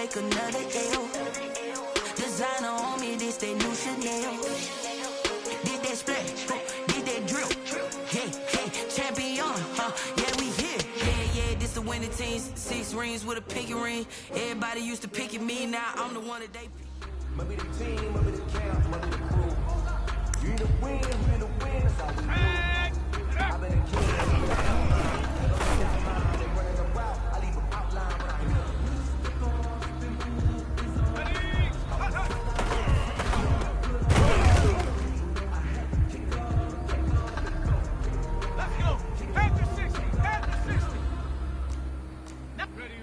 take another L. Designer on me, this they new Chanel. Did that splash, did that drill. Hey, champion, yeah, we here. Yeah, this the winning team. 6 rings with a pinky ring. Everybody used to pick at me, now I'm the one that they pick. Maybe the team, maybe the camp, maybe the crew. You the win, that's all we do. I've been a king, they running the route. I leave them outline when I hit them. Let's go. Head to 60. Head to 60. Ready.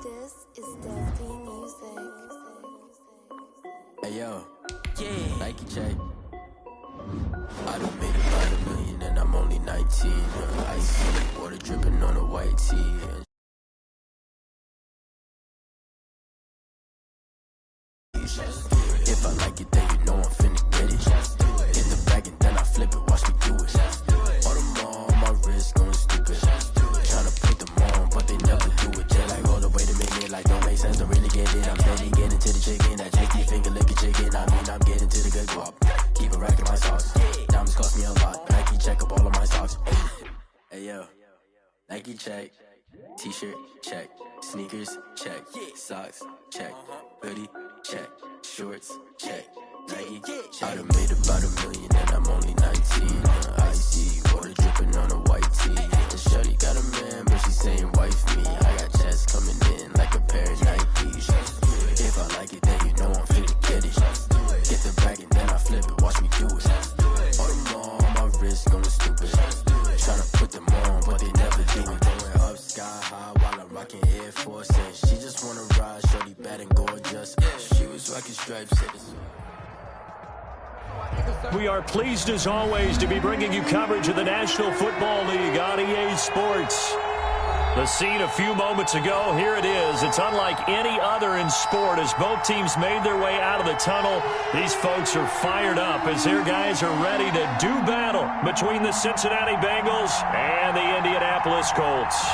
This is Dusty Music. Hey yo, yeah, Nike check. I done made about $1 million and I'm only 19. Icy water dripping on a white tee. If I like it, then you know I'm finna get it. In the bag and then I flip it, watch me do it. All on my wrist going stupid. Tryna put them on, but they never do it. They're like, hold up, wait a minute, like don't make sense to really get it. I'm steady getting to the chicken, that JT finger licking chicken. I mean, I'm getting to the good guap. Keep a rack in my socks. Diamonds cost me a lot. Nike check up all of my socks. Hey yo, Nike check. T-shirt check. Sneakers check. Socks check. Hoodie check. Shorts check. Nike I done made about $1 million and I'm only 19. Icy water dripping on a white tee. The shorty got a man, but she's bag and then I flip it, watch me do it. All my wrist going stupid. Tryna put them on, but they never do it. Going up sky high while I'm rocking Air Force. And she just wanna ride, shorty bad and gorgeous. She was rocking stripes, said it's... We are pleased as always to be bringing you coverage of the National Football League on EA Sports. The scene a few moments ago, here it is. It's unlike any other in sport as both teams made their way out of the tunnel. These folks are fired up as their guys are ready to do battle between the Cincinnati Bengals and the Indianapolis Colts.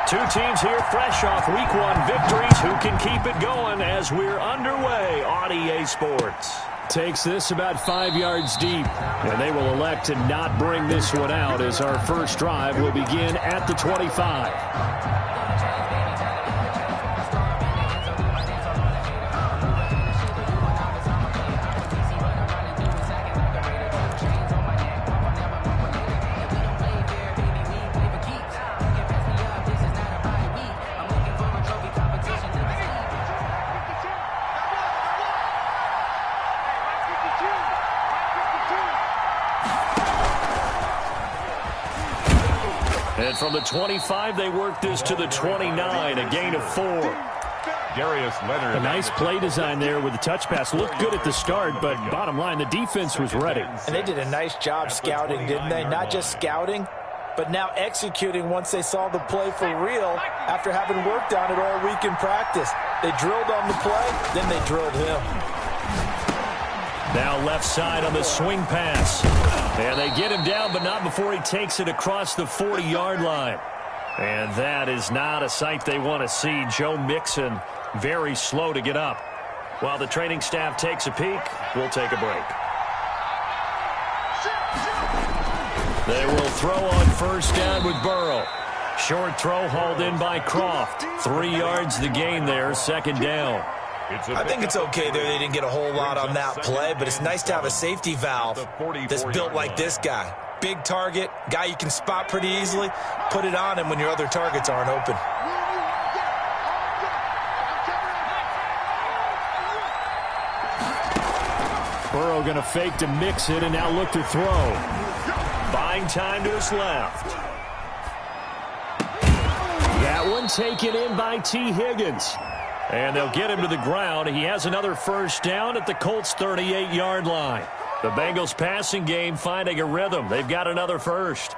Two teams here fresh off Week 1 victories who can keep it going as we're underway on EA Sports. Takes this about 5 yards deep, and they will elect to not bring this one out as our first drive will begin at the 25. And from the 25, they work this to the 29, a gain of 4. Darius Leonard. A nice play design there with the touch pass. Looked good at the start, but bottom line, the defense was ready. And they did a nice job scouting, didn't they? Not just scouting, but now executing once they saw the play for real after having worked on it all week in practice. They drilled on the play, then they drilled him. Now left side on the swing pass. And they get him down, but not before he takes it across the 40-yard line. And that is not a sight they want to see. Joe Mixon very slow to get up. While the training staff takes a peek, we'll take a break. They will throw on first down with Burrow. Short throw hauled in by Croft. 3 yards the gain there, second down. I think it's okay there. They didn't get a whole lot on that play, but it's nice to have a safety valve that's built like this guy. Big target, guy you can spot pretty easily. Put it on him when your other targets aren't open. Burrow going to fake to mix it and now look to throw. Buying time to his left. That one taken in by T. Higgins. And they'll get him to the ground. He has another first down at the Colts' 38-yard line. The Bengals passing game finding a rhythm. They've got another first.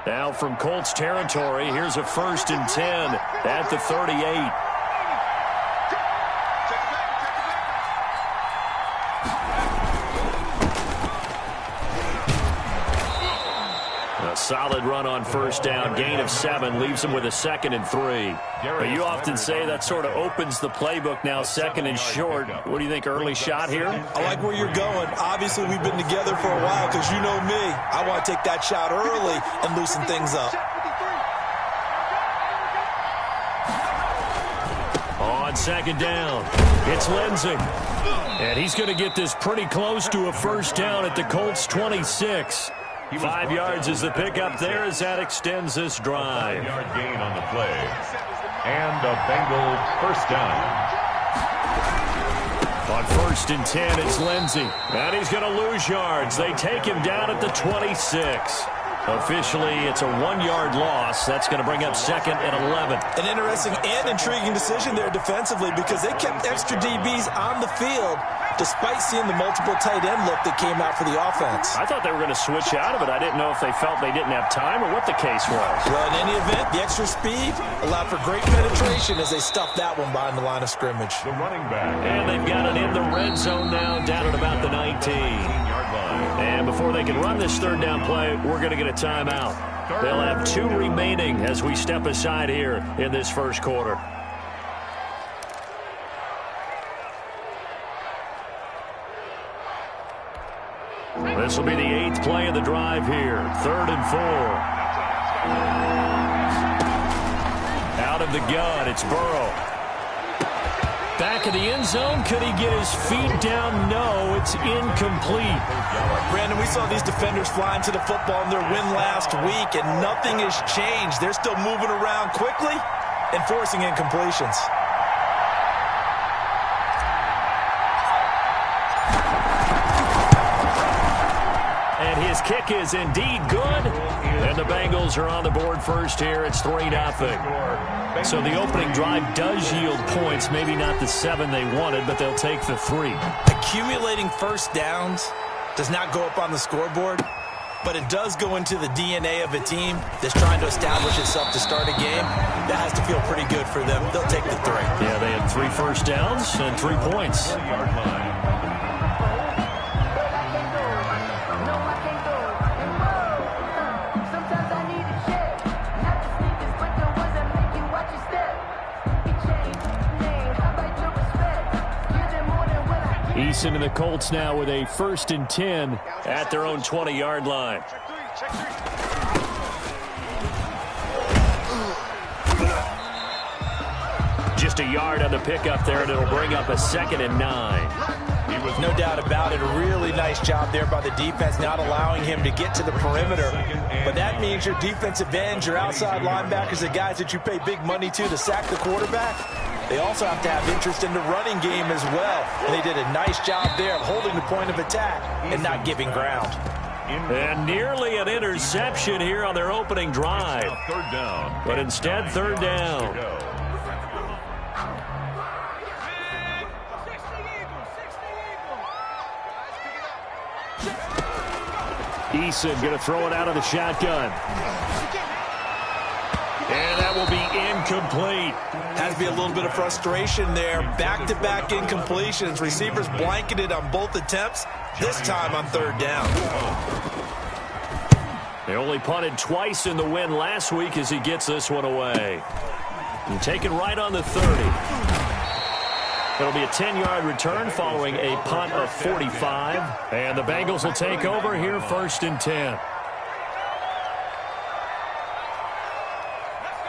Now from Colts territory, here's a 1st and 10 at the 38. A solid run on first down, gain of 7, leaves him with a 2nd and 3. But you often say that sort of opens the playbook now, 2nd and short. What do you think, early shot here? I like where you're going. Obviously, we've been together for a while because you know me. I want to take that shot early and loosen things up. On second down, it's Lindsey. And he's going to get this pretty close to a first down at the Colts' 26. 5 yards is the pickup there as that extends this drive. 5-yard gain on the play. And a Bengals first down. On 1st and 10, it's Lindsey. And he's going to lose yards. They take him down at the 26. Officially, it's a 1-yard loss. That's going to bring up 2nd and 11. An interesting and intriguing decision there defensively because they kept extra DBs on the field despite seeing the multiple tight end look that came out for the offense. I thought they were going to switch out of it. I didn't know if they felt they didn't have time or what the case was. Well, in any event, the extra speed allowed for great penetration as they stuffed that one behind the line of scrimmage. The running back. And they've got it in the red zone now, down at about the 19. 19-yard line. And before they can run this third down play, we're going to get a timeout. They'll have 2 remaining as we step aside here in this first quarter. This will be the 8th play of the drive here. 3rd and 4. Out of the gun, it's Burrow. Back in the end zone. Could he get his feet down? No, it's incomplete. Brandon, we saw these defenders flying to the football in their win last week, and nothing has changed. They're still moving around quickly and forcing incompletions. And his kick is indeed good. And the Bengals are on the board first here. It's 3-0. So the opening drive does yield points. Maybe not the 7 they wanted, but they'll take the 3. Accumulating first downs does not go up on the scoreboard, but it does go into the DNA of a team that's trying to establish itself to start a game. That has to feel pretty good for them. They'll take the 3. Yeah, they had 3 first downs and 3 points. Eason and the Colts now with a 1st and 10 at their own 20-yard line. Just a yard on the pickup there, and it'll bring up a 2nd and 9. No doubt about it. A really nice job there by the defense, not allowing him to get to the perimeter. But that means your defensive ends, your outside linebackers, the guys that you pay big money to sack the quarterback, they also have to have interest in the running game as well. And they did a nice job there of holding the point of attack and not giving ground. And nearly an interception here on their opening drive. Third down. But instead, 3rd down. Eason going to throw it out of the shotgun. And that will be incomplete. Has to be a little bit of frustration there. Back-to-back incompletions. Receivers blanketed on both attempts, this time on 3rd down. They only punted twice in the win last week as he gets this one away. And taken right on the 30. It'll be a 10-yard return following a punt of 45. And the Bengals will take over here 1st and 10.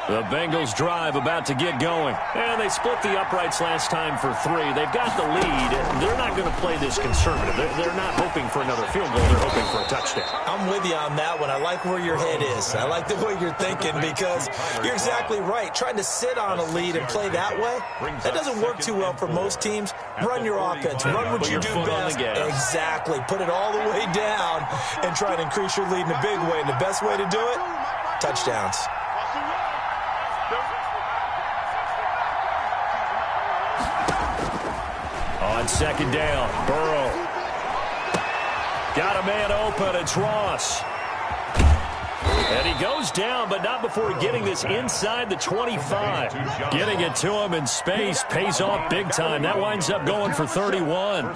The Bengals drive about to get going. And they split the uprights last time for 3. They've got the lead. They're not going to play this conservative. They're not hoping for another field goal. They're hoping for a touchdown. I'm with you on that one. I like where your head is. I like the way you're thinking because you're exactly right. Trying to sit on a lead and play that way, that doesn't work too well for most teams. Run your offense. Run what you do best. Exactly. Put it all the way down and try to increase your lead in a big way. And the best way to do it, touchdowns. On 2nd down, Burrow. Got a man open, it's Ross. And he goes down, but not before getting this inside the 25. Getting it to him in space pays off big time. That winds up going for 31.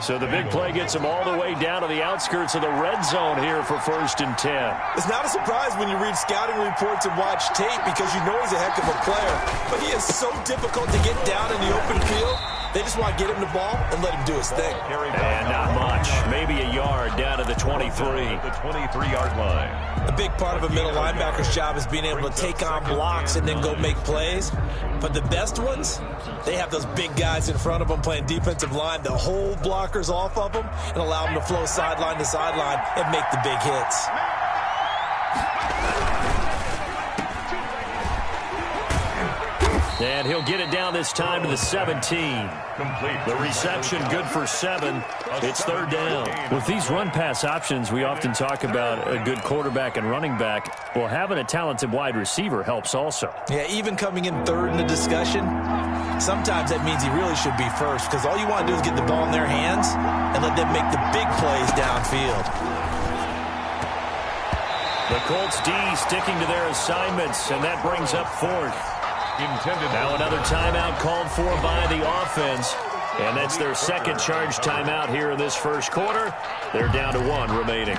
So the big play gets him all the way down to the outskirts of the red zone here for 1st and 10. It's not a surprise when you read scouting reports and watch tape because you know he's a heck of a player. But he is so difficult to get down in the open field. They just want to get him the ball and let him do his thing. And not much. Maybe a yard down to the 23. The 23-yard line. A big part of a middle linebacker's job is being able to take on blocks and then go make plays. But the best ones, they have those big guys in front of them playing defensive line that hold blockers off of them and allow them to flow sideline to sideline and make the big hits. And he'll get it down this time to the 17. The reception good for 7. It's 3rd down. With these run-pass options, we often talk about a good quarterback and running back. Well, having a talented wide receiver helps also. Yeah, even coming in 3rd in the discussion, sometimes that means he really should be 1st because all you want to do is get the ball in their hands and let them make the big plays downfield. The Colts D sticking to their assignments, and that brings up 4th. Intended. Now another timeout called for by the offense. And that's their second charge timeout here in this first quarter. They're down to 1 remaining.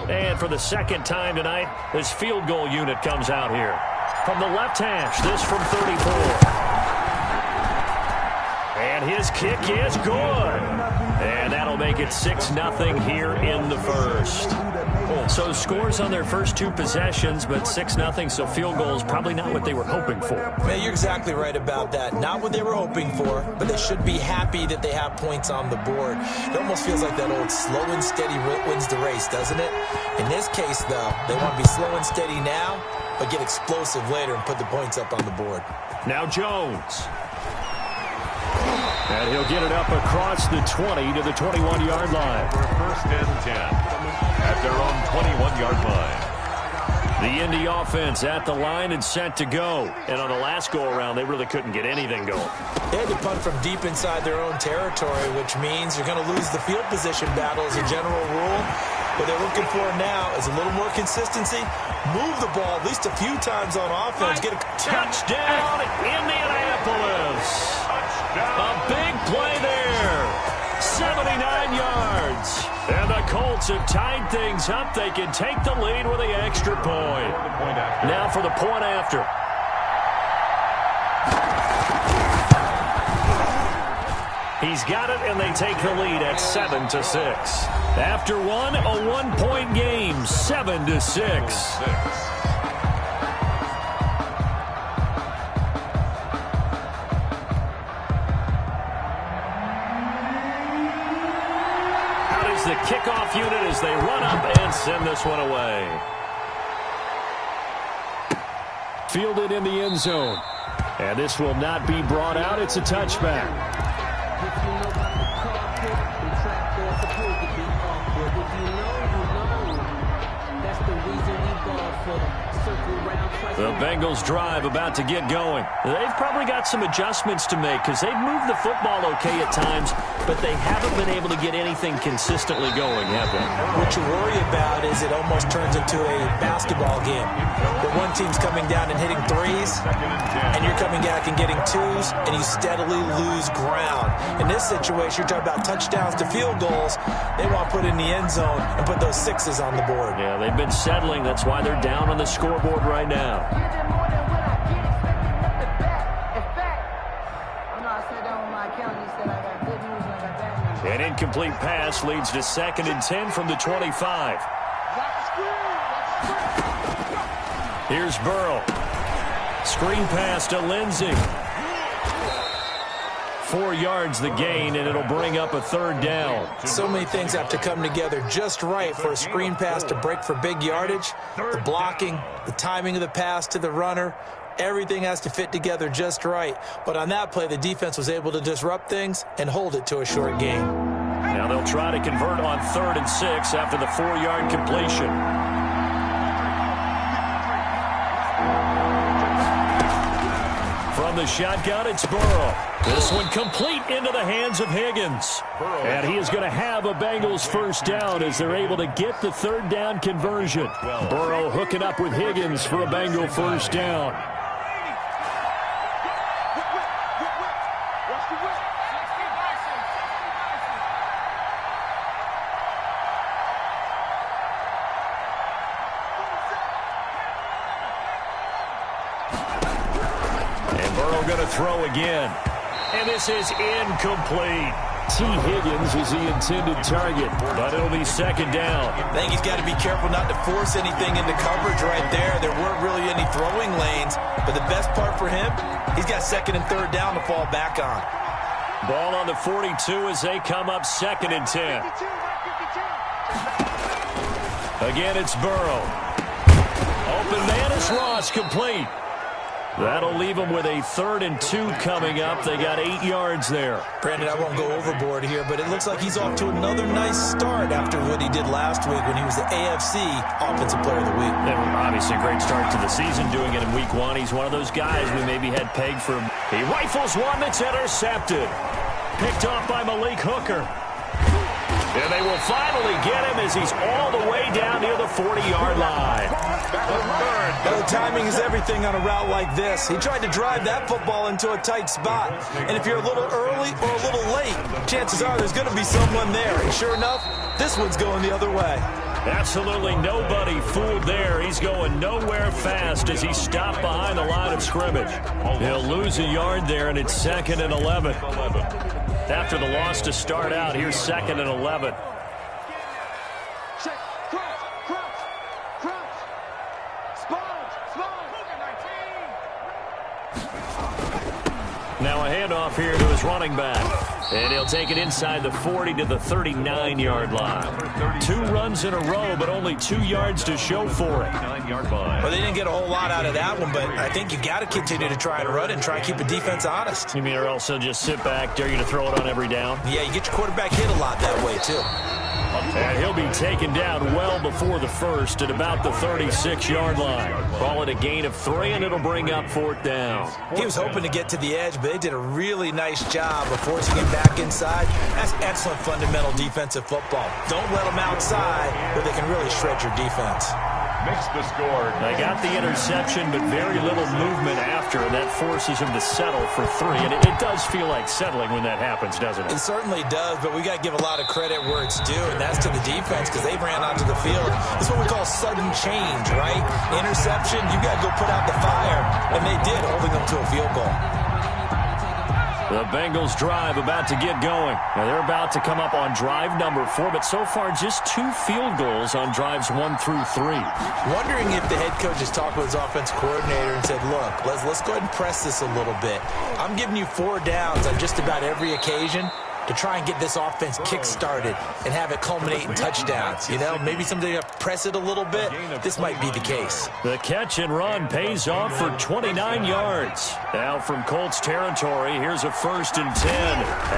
And for the second time tonight, this field goal unit comes out here. From the left hash, this from 34. And his kick is good. And that'll make it 6-0 here in the first. So scores on their first 2 possessions, but 6-0, so field goals probably not what they were hoping for. Man, you're exactly right about that. Not what they were hoping for, but they should be happy that they have points on the board. It almost feels like that old slow and steady wins the race, doesn't it? In this case, though, they want to be slow and steady now, but get explosive later and put the points up on the board. Now Jones. And he'll get it up across the 20 to the 21-yard line. For first and 10 at their own 21-yard line. The Indy offense at the line and set to go. And on the last go-around, they really couldn't get anything going. They had to punt from deep inside their own territory, which means you're going to lose the field position battle as a general rule. What they're looking for now is a little more consistency. Move the ball at least a few times on offense. Get a touchdown, Indianapolis. A big play there. 79 yards. And the Colts have tied things up. They can take the lead with the extra point. Now for the point after. He's got it, and they take the lead at 7-6. After one, a 1-point game, 7-6. The kickoff unit as they run up and send this one away. Fielded in the end zone. And this will not be brought out. It's a touchback. The Bengals drive about to get going. They've probably got some adjustments to make because they've moved the football okay at times, but they haven't been able to get anything consistently going, have they? What you worry about is it almost turns into a basketball game where one team's coming down and hitting threes, and you're coming back and getting twos, and you steadily lose ground. In this situation, you're talking about touchdowns to field goals. They want to put in the end zone and put those sixes on the board. Yeah, they've been settling. That's why they're down on the scoreboard right now. An incomplete pass leads to 2nd and 10 from the 25. Here's Burrow. Screen pass to Lindsey. 4 yards the gain, and it'll bring up a 3rd down. So many things have to come together just right for a screen pass to break for big yardage. The blocking, the timing of the pass to the runner, everything has to fit together just right. But on that play, the defense was able to disrupt things and hold it to a short gain. Now they'll try to convert on 3rd and 6 after the 4-yard completion. From the shotgun, it's Burrow. This one complete into the hands of Higgins. And he is going to have a Bengals first down as they're able to get the 3rd down conversion. Burrow hooking up with Higgins for a Bengal first down. Throw again. And this is incomplete. T. Higgins was the intended target, but it'll be 2nd down. I think he's got to be careful not to force anything into coverage right there. There weren't really any throwing lanes, but the best part for him, he's got 2nd and 3rd down to fall back on. Ball on the 42 as they come up 2nd and 10. Again, it's Burrow. Open man is Ross, complete. That'll leave them with a 3rd and 2 coming up. They got 8 yards there. Brandon, I won't go overboard here, but it looks like he's off to another nice start after what he did last week when he was the AFC Offensive Player of the Week. And obviously a great start to the season doing it in Week 1. He's one of those guys we maybe had pegged for. He rifles one that's intercepted. Picked off by Malik Hooker. And they will finally get him as he's all the way down near the 40-yard line. Well, timing is everything on a route like this. He tried to drive that football into a tight spot. And if you're a little early or a little late, chances are there's going to be someone there. And sure enough, this one's going the other way. Absolutely nobody fooled there. He's going nowhere fast as he stopped behind the line of scrimmage. He'll lose a yard there, and it's 2nd and 11. After the loss to start out, here's 2nd and 11. Check. Crouch. Spot. Now a handoff here to his running back. And he'll take it inside the 40 to the 39-yard line. 2 runs in a row, but only 2 yards to show for it. Well, they didn't get a whole lot out of that one, but I think you got to continue to try and run and try and keep the defense honest. You mean or else he'll just sit back, dare you to throw it on every down? Yeah, you get your quarterback hit a lot that way, too. And he'll be taken down well before the first at about the 36-yard line. Call it a gain of 3, and it'll bring up 4th down. He was hoping to get to the edge, but they did a really nice job of forcing him back inside. That's excellent fundamental defensive football. Don't let them outside where they can really shred your defense. Makes the score. They got the interception, but very little movement after, and that forces him to settle for 3. And it does feel like settling when that happens, doesn't it? It certainly does, but we got to give a lot of credit where it's due, and that's to the defense because they ran onto the field. That's what we call sudden change, right? Interception, you got to go put out the fire, and they did, holding them to a field goal. The Bengals drive about to get going. Now they're about to come up on drive number 4, but so far just 2 field goals on drives 1 through 3. Wondering if the head coach has talked with his offense coordinator and said, look, let's go ahead and press this a little bit. I'm giving you 4 downs on just about every occasion to try and get this offense kick-started and have it culminate in touchdowns. You know, maybe someday press it a little bit. This might be the case. The catch and run pays off for 29 yards. Now from Colts territory, here's a 1st and 10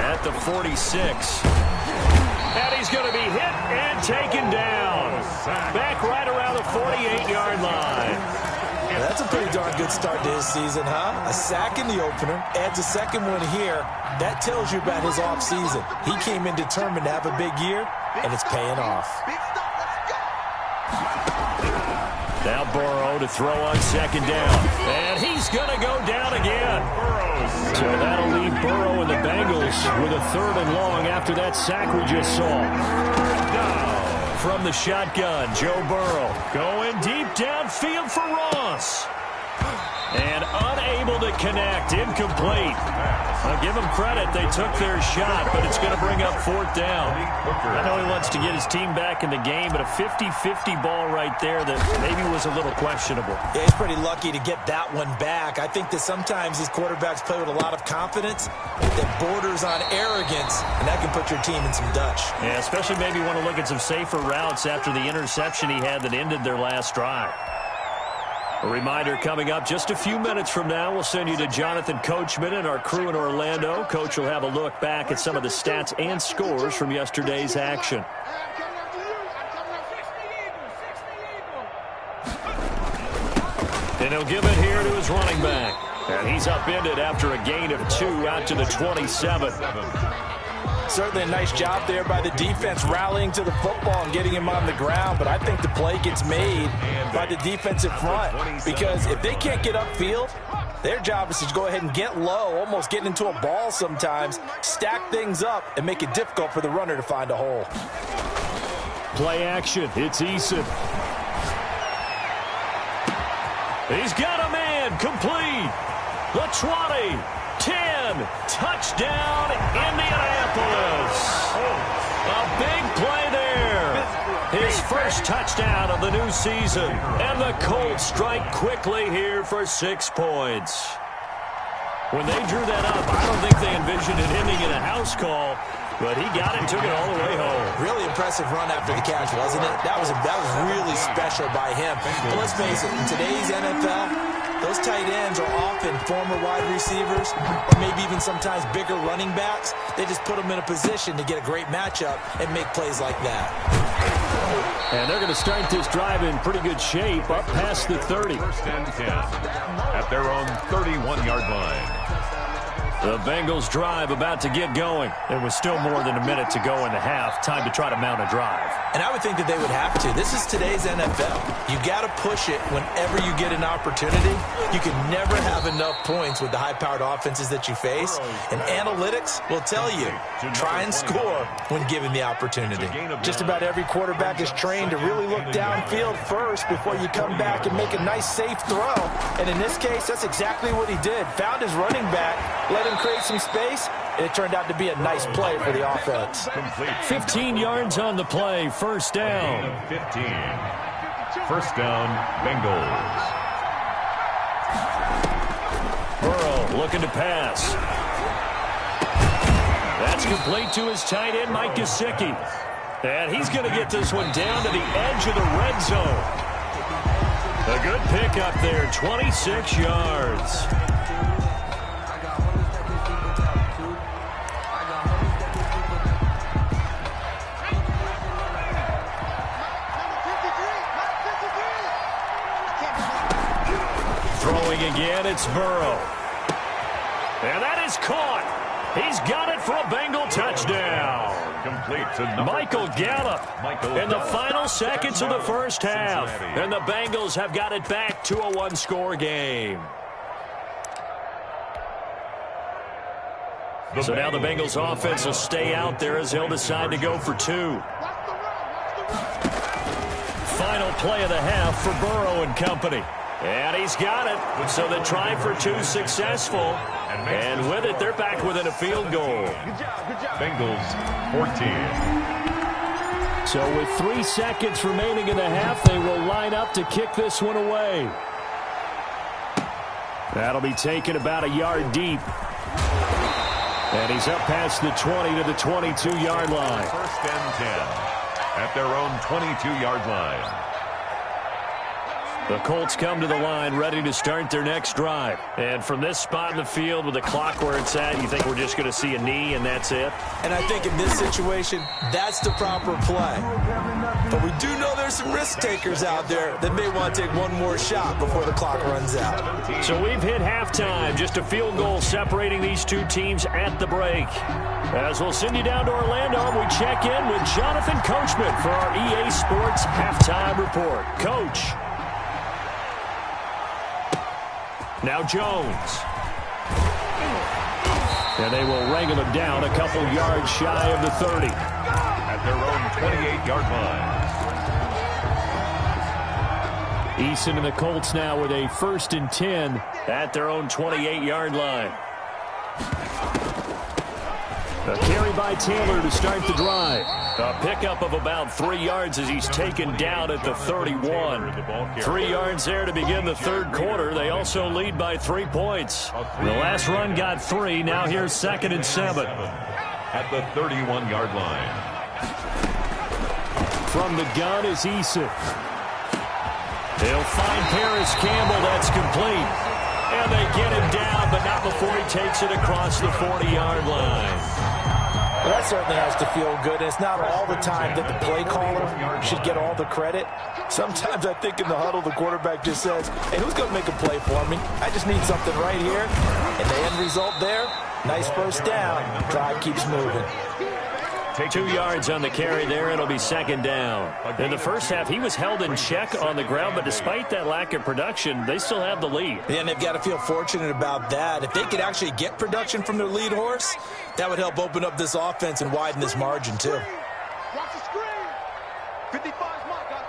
at the 46. And he's going to be hit and taken down. Back right around the 48-yard line. That's a pretty darn good start to his season, huh? A sack in the opener, adds a second one here. That tells you about his offseason. He came in determined to have a big year, and it's paying off. Now Burrow to throw on 2nd down. And he's going to go down again. So that'll leave Burrow and the Bengals with a 3rd and long after that sack we just saw. From the shotgun, Joe Burrow going deep downfield for Ross. And unable to connect, incomplete. I'll give him credit, they took their shot, but it's going to bring up 4th down. I know he wants to get his team back in the game, but a 50-50 ball right there that maybe was a little questionable. Yeah, he's pretty lucky to get that one back. I think that sometimes these quarterbacks play with a lot of confidence that borders on arrogance, and that can put your team in some Dutch. Yeah, especially maybe want to look at some safer routes after the interception he had that ended their last drive. A reminder coming up just a few minutes from now, we'll send you to Jonathan Coachman and our crew in Orlando. Coach will have a look back at some of the stats and scores from yesterday's action. And he'll give it here to his running back. And he's upended after a gain of 2 out to the 27. Certainly a nice job there by the defense rallying to the football and getting him on the ground, but I think the play gets made by the defensive front because if they can't get upfield, their job is to go ahead and get low, almost get into a ball sometimes, stack things up, and make it difficult for the runner to find a hole. Play action. It's Eason. He's got a man complete. The 20, 10, touchdown, Indianapolis. A big play there. His first touchdown of the new season. And the Colts strike quickly here for 6 points. When they drew that up, I don't think they envisioned it ending in a house call, but he got it, took it all the way home. Really impressive run after the catch, wasn't it? That was really special by him. But let's face it, in today's NFL, those tight ends are often former wide receivers or maybe even sometimes bigger running backs. They just put them in a position to get a great matchup and make plays like that. And they're going to start this drive in pretty good shape, up past the 30. 1st and 10 at their own 31-yard line. The Bengals drive about to get going. There was still more than a minute to go in the half. Time to try to mount a drive. And I would think that they would have to. This is today's NFL. You got to push it whenever you get an opportunity. You can never have enough points with the high-powered offenses that you face. And analytics will tell you, try and score when given the opportunity. Just about every quarterback is trained to really look downfield first before you come back and make a nice, safe throw. And in this case, that's exactly what he did. Found his running back, let him create some space, and it turned out to be a nice play for the offense. 15 yards on the play, first down. 15. First down, Bengals. Burrow looking to pass. That's complete to his tight end, Mike Gesicki. And he's going to get this one down to the edge of the red zone. A good pickup there, 26 yards. Throwing again, it's Burrow. And that is caught. He's got it for a Bengal touchdown. Complete to Michael Gallup in the final seconds of the first half. And the Bengals have got it back to a one-score game. So now the Bengals offense will stay out there as they'll decide to go for two. Final play of the half for Burrow and company. And he's got it. So the try for two successful. And with it, they're back within a field goal. Bengals 14. So with 3 seconds remaining in the half, they will line up to kick this one away. That'll be taken about a yard deep. And he's up past the 20 to the 22-yard line. First and 10 at their own 22-yard line. The Colts come to the line ready to start their next drive. And from this spot in the field with the clock where it's at, you think we're just going to see a knee and that's it? And I think in this situation, that's the proper play. But we do know there's some risk takers out there that may want to take one more shot before the clock runs out. So we've hit halftime. Just a field goal separating these two teams at the break. As we'll send you down to Orlando, we check in with Jonathan Coachman for our EA Sports Halftime Report. Coach. Now Jones. And they will wrangle him down a couple yards shy of the 30. At their own 28-yard line. Eason and the Colts now with a 1st and 10 at their own 28-yard line. A carry by Taylor to start the drive. A pickup of about 3 yards as he's taken down at the 31. 3 yards there to begin the third quarter. They also lead by 3 points. The last run got 3. Now here's 2nd and 7. At the 31-yard line. From the gun is Eason. They'll find Paris Campbell. That's complete. And they get him down, but not before he takes it across the 40-yard line. Well, that certainly has to feel good. And it's not all the time that the play caller should get all the credit. Sometimes I think in the huddle, the quarterback just says, hey, who's going to make a play for me? I just need something right here. And the end result there, nice first down. Drive keeps moving. 2 yards on the carry there. It'll be 2nd down. In the first half, he was held in check on the ground, but despite that lack of production, they still have the lead. Yeah, and they've got to feel fortunate about that. If they could actually get production from their lead horse, that would help open up this offense and widen this margin, too. Watch the screen. 55's my guy,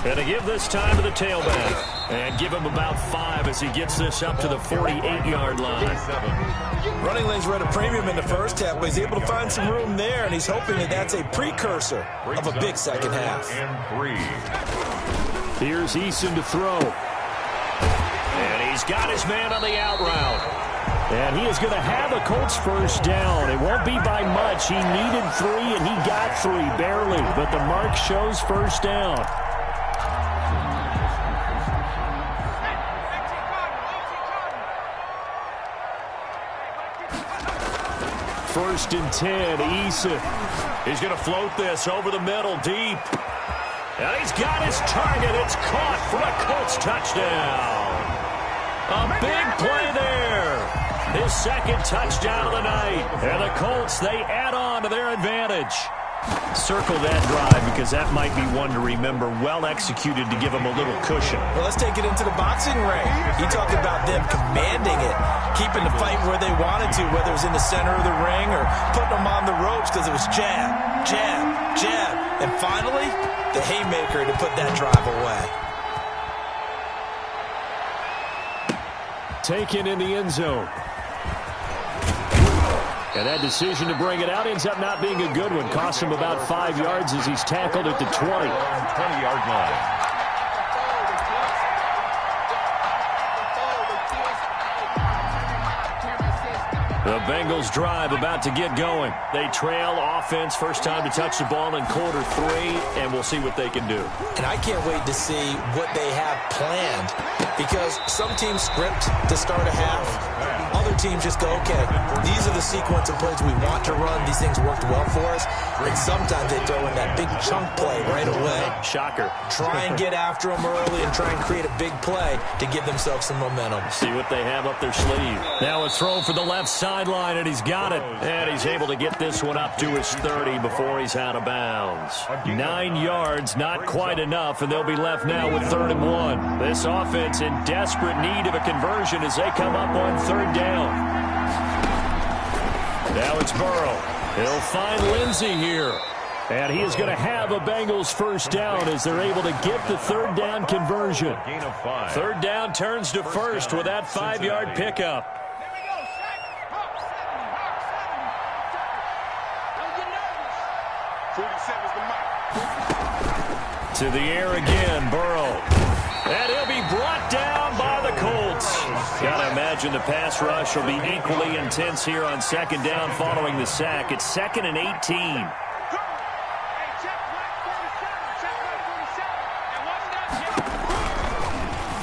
55. And to give this time to the tailback. And give him about 5 as he gets this up to the 48-yard line. Running lanes were at a premium in the first half, but he's able to find some room there, and he's hoping that that's a precursor of a big second half. Here's Eason to throw. And he's got his man on the out route. And he is going to have a Colts first down. It won't be by much. He needed 3, and he got 3, barely. But the mark shows first down. First and 10, Eason. He's going to float this over the middle, deep. And he's got his target. It's caught for a Colts touchdown. A big play there. second touchdown of the night. And the Colts, they add on to their advantage. Circle that drive because that might be one to remember. Well executed to give them a little cushion. Well, let's take it into the boxing ring. He talked about them commanding it, keeping the fight where they wanted to, whether it was in the center of the ring or putting them on the ropes because it was jab, jab, jab. And finally, the haymaker to put that drive away. Taken in the end zone. And that decision to bring it out ends up not being a good one. Cost him about 5 yards as he's tackled at the 20. 20-yard line. The Bengals drive about to get going. They trail offense, first time to touch the ball in quarter 3, and we'll see what they can do. And I can't wait to see what they have planned because some teams script to start a half. Other teams just go, okay, these are the sequence of plays we want to run. These things worked well for us. And sometimes they throw in that big chunk play right away. Shocker. Try and get after them early and try and create a big play to give themselves some momentum. See what they have up their sleeve. Now a throw for the left sideline, and he's got it. And he's able to get this one up to his 30 before he's out of bounds. 9 yards, not quite enough, and they'll be left now with 3rd and 1. This offense in desperate need of a conversion as they come up on 3rd down. Now it's Burrow. He'll find Lindsey here. And he is going to have a Bengals first down as they're able to get the 3rd down conversion. 3rd down turns to first with that 5-yard pickup. To the air again, Burrow. And he'll be brought down by the Colts. Gotta imagine the pass rush will be equally intense here on 2nd down following the sack. It's 2nd and 18.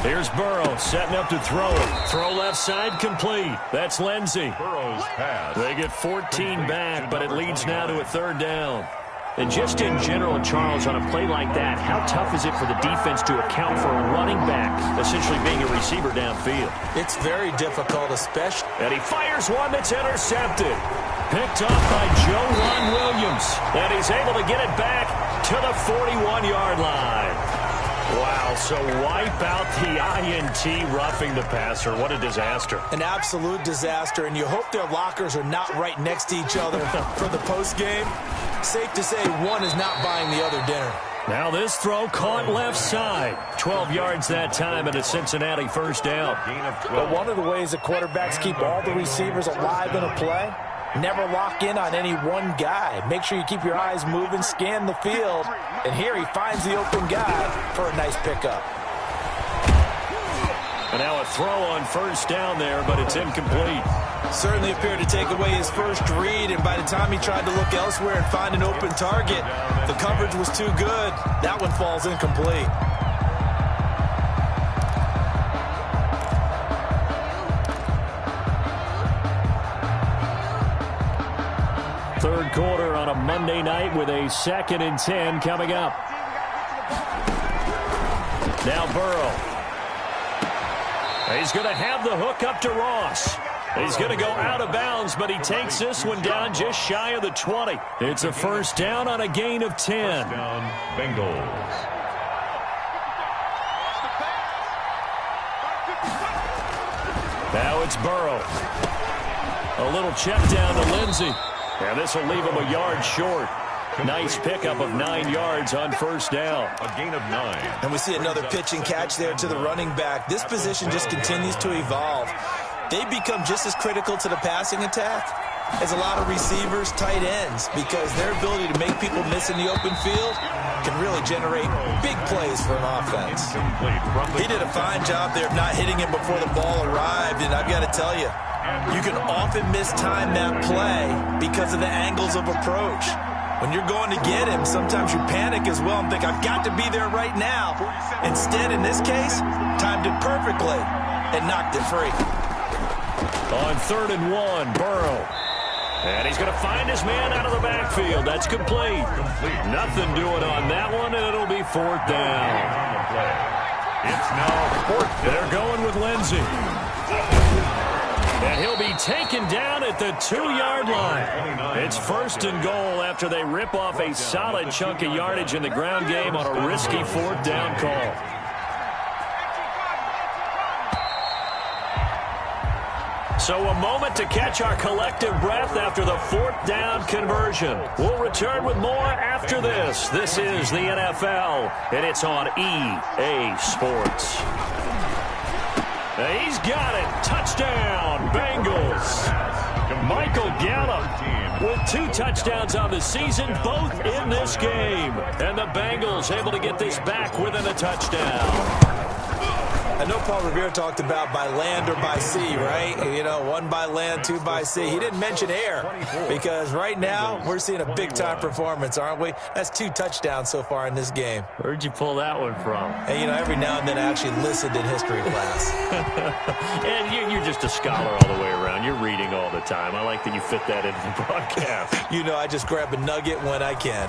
Here's Burrow setting up to throw it. Throw left side complete. That's Lindsey. Burrow's pass. They get 14 back, but it leads now to a 3rd down. And just in general, Charles, on a play like that, how tough is it for the defense to account for a running back essentially being a receiver downfield? It's very difficult, especially. And he fires one that's intercepted. Picked off by Joe Williams. And he's able to get it back to the 41-yard line. Wow, so wipe out the INT roughing the passer. What a disaster. An absolute disaster, and you hope their lockers are not right next to each other for the postgame. Safe to say one is not buying the other dinner. Now this throw caught left side. 12 yards that time and a Cincinnati 1st down. But one of the ways the quarterbacks keep all the receivers alive in a play, never lock in on any one guy. Make sure you keep your eyes moving, scan the field. And here he finds the open guy for a nice pickup. And now a throw on 1st down there, but it's incomplete. Certainly appeared to take away his first read, and by the time he tried to look elsewhere and find an open target, the coverage was too good. That one falls incomplete. Third quarter on a Monday night with a 2nd and 10 coming up. Now Burrow. He's going to have the hook up to Ross. He's going to go out of bounds, but he takes this one down just shy of the 20. It's a 1st down on a gain of 10. First down, Bengals. Now it's Burrow. A little check down to Lindsey. And this will leave him a yard short. Nice pickup of 9 yards on 1st down. A gain of 9. And we see another pitch and catch there to the running back. This position just continues to evolve. They become just as critical to the passing attack as a lot of receivers, tight ends, because their ability to make people miss in the open field can really generate big plays for an offense. He did a fine job there of not hitting him before the ball arrived, and I've got to tell you, you can often mistime that play because of the angles of approach. When you're going to get him, sometimes you panic as well and think, I've got to be there right now. Instead, in this case, timed it perfectly and knocked it free. On 3rd and 1, Burrow. And he's going to find his man out of the backfield. That's complete. Nothing doing on that one, and it'll be 4th down. It's now 4th down. They're going with Lindsey. And he'll will be taken down at the 2-yard line. It's 1st and goal after they rip off a solid chunk of yardage in the ground game on a risky 4th down call. So a moment to catch our collective breath after the 4th down conversion. We'll return with more after this. This is the NFL, and it's on EA Sports. He's got it. Touchdown, Bengals. Michael Gallup with 2 touchdowns on the season, both in this game. And the Bengals able to get this back within a touchdown. I know Paul Revere talked about by land or by sea, right? You know, 1 by land, 2 by sea. He didn't mention air because right now we're seeing a big-time performance, aren't we? That's 2 touchdowns so far in this game. Where'd you pull that one from? And, you know, every now and then I actually listened in history class. And you're just a scholar all the way around. You're reading all the time. I like that you fit that into the broadcast. You know, I just grab a nugget when I can.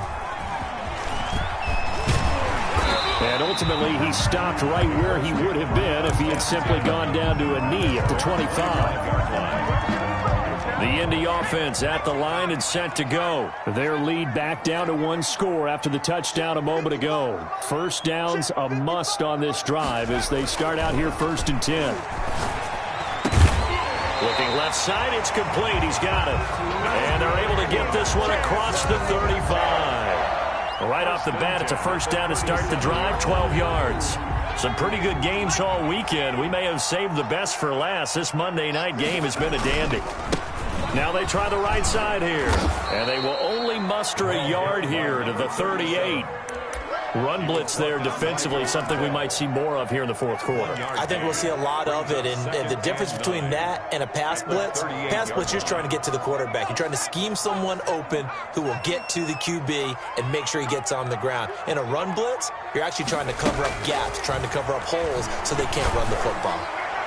And ultimately, he stopped right where he would have been if he had simply gone down to a knee at the 25. The Indy offense at the line and set to go. Their lead back down to 1 score after the touchdown a moment ago. First downs a must on this drive as they start out here 1st and 10. Looking left side, it's complete. He's got it. And they're able to get this one across the 35. Right off the bat, it's a 1st down to start the drive, 12 yards. Some pretty good games all weekend. We may have saved the best for last. This Monday night game has been a dandy. Now they try the right side here. And they will only muster a yard here to the 38. Run blitz there defensively, something we might see more of here in the 4th quarter. I think we'll see a lot of it, and the difference between that and a pass blitz, you're just trying to get to the quarterback. You're trying to scheme someone open who will get to the QB and make sure he gets on the ground. In a run blitz, you're actually trying to cover up gaps, trying to cover up holes so they can't run the football.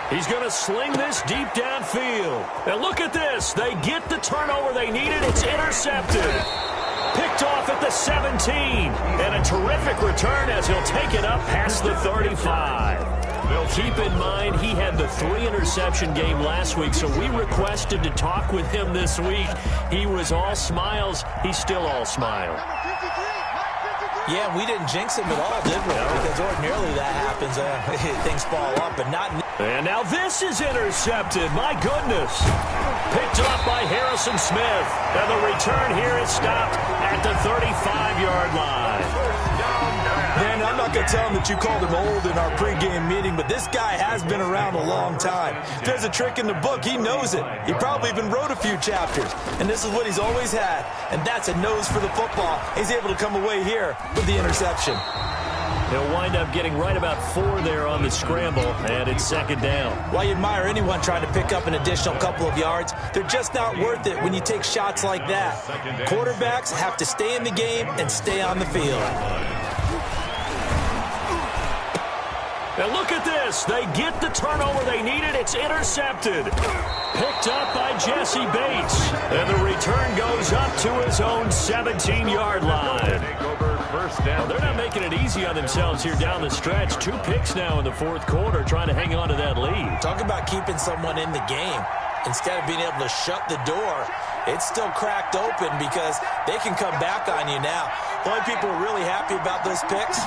He's going to sling this deep downfield. And look at this. They get the turnover they needed. It's intercepted. Picked off at the 17. And a terrific return as he'll take it up past the 35. Keep in mind, he had the 3-interception game last week, so we requested to talk with him this week. He was all smiles. He's still all smile. Yeah, we didn't jinx him at all, did we? No. Because ordinarily that happens. Things fall up, but not... And now this is intercepted. My goodness. Picked off by Harrison Smith. And the return here is stopped at the 35-yard line. Man, I'm not going to tell him that you called him old in our pregame meeting, but this guy has been around a long time. If there's a trick in the book, he knows it. He probably even wrote a few chapters. And this is what he's always had. And that's a nose for the football. He's able to come away here with the interception. They'll wind up getting right about 4 there on the scramble, and it's 2nd down. While you admire anyone trying to pick up an additional couple of yards, they're just not worth it when you take shots like that. Quarterbacks have to stay in the game and stay on the field. And look at this. They get the turnover they needed. It's intercepted. Picked up by Jesse Bates. And the return goes up to his own 17-yard line. Well, they're not making it easy on themselves here down the stretch. 2 picks now in the 4th quarter, trying to hang on to that lead. Talk about keeping someone in the game. Instead of being able to shut the door, it's still cracked open because they can come back on you now. The only people who are really happy about those picks,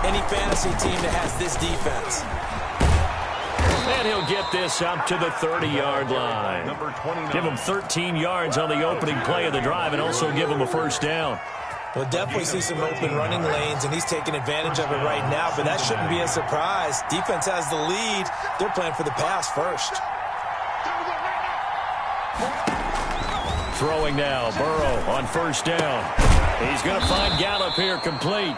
any fantasy team that has this defense. And he'll get this up to the 30-yard line. Give him 13 yards on the opening play of the drive and also give him a 1st down. We'll definitely see some open running lanes, and he's taking advantage of it right now, but that shouldn't be a surprise. Defense has the lead. They're playing for the pass first. Throwing now, Burrow on 1st down. He's going to find Gallup here complete.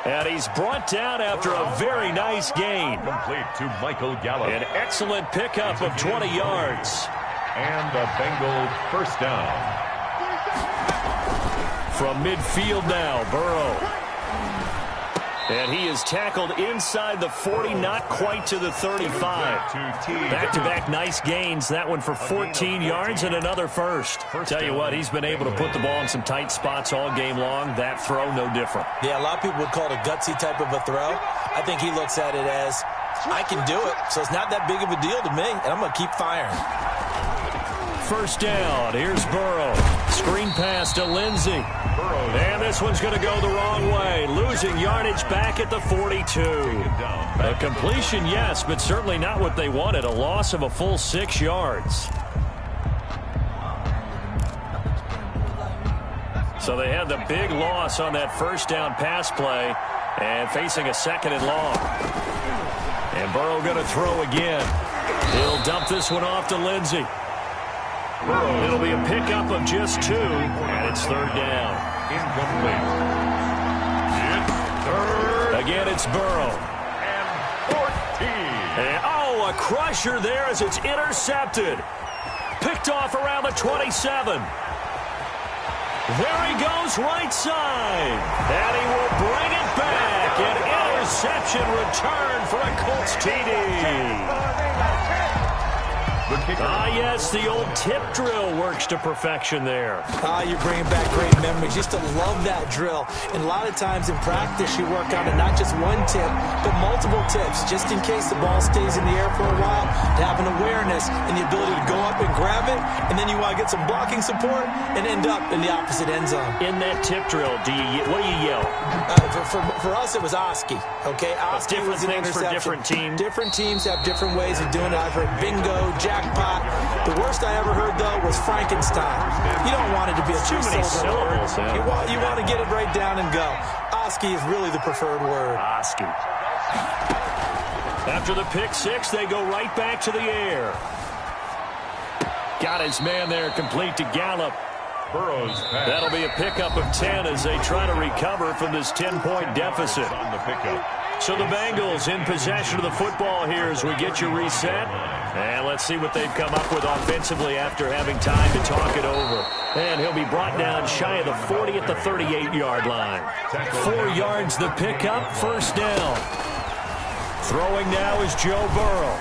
And he's brought down after a very nice gain. Complete to Michael Gallup. An excellent pickup of 20 yards. And the Bengals 1st down. From midfield now, Burrow. And he is tackled inside the 40, not quite to the 35. Back-to-back nice gains. That one for 14 yards and another first. Tell you what, he's been able to put the ball in some tight spots all game long. That throw, no different. Yeah, a lot of people would call it a gutsy type of a throw. I think he looks at it as, I can do it, so it's not that big of a deal to me, and I'm going to keep firing. first down. Here's Burrow. Screen pass to Lindsey. And this one's going to go the wrong way. Losing yardage back at the 42. A completion, yes, but certainly not what they wanted. A loss of a full 6 yards. So they had the big loss on that first down pass play and facing a 2nd and long. And Burrow going to throw again. He'll dump this one off to Lindsey. It'll be a pickup of just 2, and it's 3rd down. Incomplete. It's 3rd. Again, it's Burrow. And 14. And, a crusher there as it's intercepted. Picked off around the 27. There he goes right side. And he will bring it back. An interception return for a Colts TD. Yes, the old tip drill works to perfection there. You're bringing back great memories. Used to love that drill. And a lot of times in practice, you work on it, not just one tip, but multiple tips, just in case the ball stays in the air for a while, to have an awareness and the ability to go up and grab it, and then you want to get some blocking support and end up in the opposite end zone. In that tip drill, what do you yell? For us, it was Oski. Okay, Oski was an things interception. for different teams. Different teams have different ways of doing it. I've heard bingo, jackpot. The worst I ever heard, though, was Frankenstein. You don't want it to be a too many syllables. Yeah. You want to get it right down and go. Oski is really the preferred word. Oski. After the pick 6, they go right back to the air. Got his man there, complete to Gallup. Burrow's pass. That'll be a pickup of 10 as they try to recover from this 10-point deficit. On the pickup. So the Bengals in possession of the football here as we get you reset. And let's see what they've come up with offensively after having time to talk it over. And he'll be brought down shy of the 40 at the 38-yard line. 4 yards the pickup, first down. Throwing now is Joe Burrow.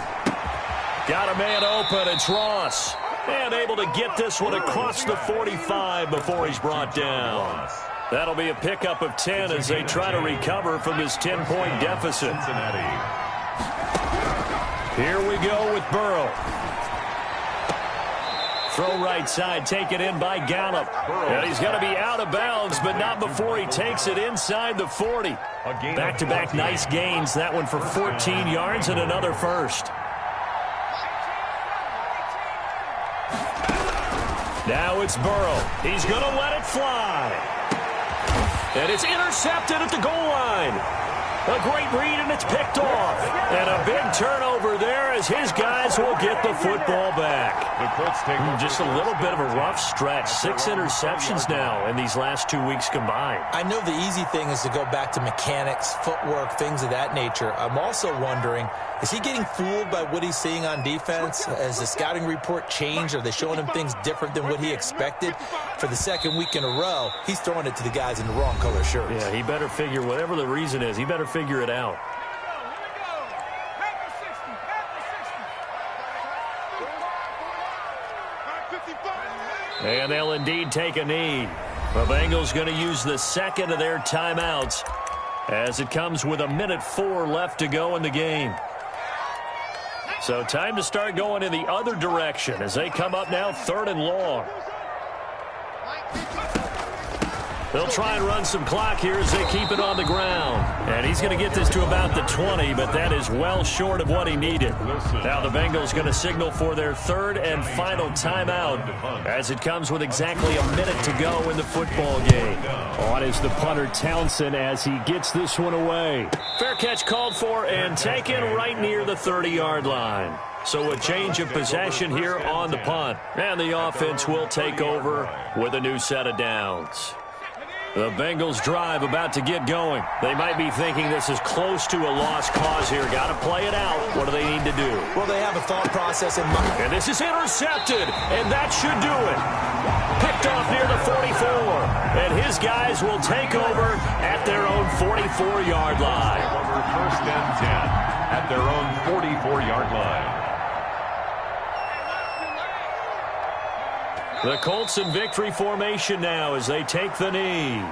Got a man open, it's Ross. And able to get this one across the 45 before he's brought down. That'll be a pickup of 10 as they try to recover from this 10-point deficit. Here we go with Burrow. Throw right side, taken in by Gallup. And he's going to be out of bounds, but not before he takes it inside the 40. Back-to-back nice gains. That one for 14 yards and another first. Now it's Burrow. He's going to let it fly. And it's intercepted at the goal line. A great read, and it's picked off. And a big turnover there as his guys will get the football back. The Colts take just a little bit of a rough stretch. 6 interceptions now in these last 2 weeks combined. I know the easy thing is to go back to mechanics, footwork, things of that nature. I'm also wondering, is he getting fooled by what he's seeing on defense? Has the scouting report changed? Are they showing him things different than what he expected? For the 2nd week in a row, he's throwing it to the guys in the wrong color shirts. Yeah, he better figure, whatever the reason is, he better figure it out. And they'll indeed take a knee. The Bengals going to use the 2nd of their timeouts as it comes with 1:04 left to go in the game. So time to start going in the other direction as they come up now 3rd and long. They'll try and run some clock here as they keep it on the ground. And he's going to get this to about the 20, but that is well short of what he needed. Now the Bengals going to signal for their 3rd and final timeout as it comes with exactly 1 minute to go in the football game. On is the punter Townsend as he gets this one away. Fair catch called for and taken right near the 30-yard line. So a change of possession here on the punt. And the offense will take over with a new set of downs. The Bengals drive about to get going. They might be thinking this is close to a lost cause here. Got to play it out. What do they need to do? Well, they have a thought process in mind. And this is intercepted, and that should do it. Picked off near the 44, and his guys will take over at their own 44-yard line. Over 1st and 10 at their own 44-yard line. The Colts in victory formation now as they take the knee.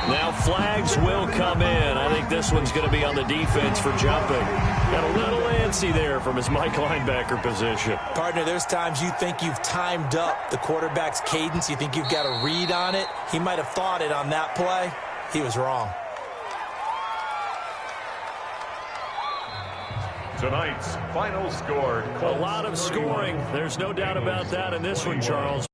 Now flags will come in. I think this one's going to be on the defense for jumping. Got a little antsy there from his Mike linebacker position. Partner, there's times you think you've timed up the quarterback's cadence. You think you've got a read on it. He might have thought it on that play. He was wrong. Tonight's final score. A lot of scoring. There's no doubt about that in this one, Charles.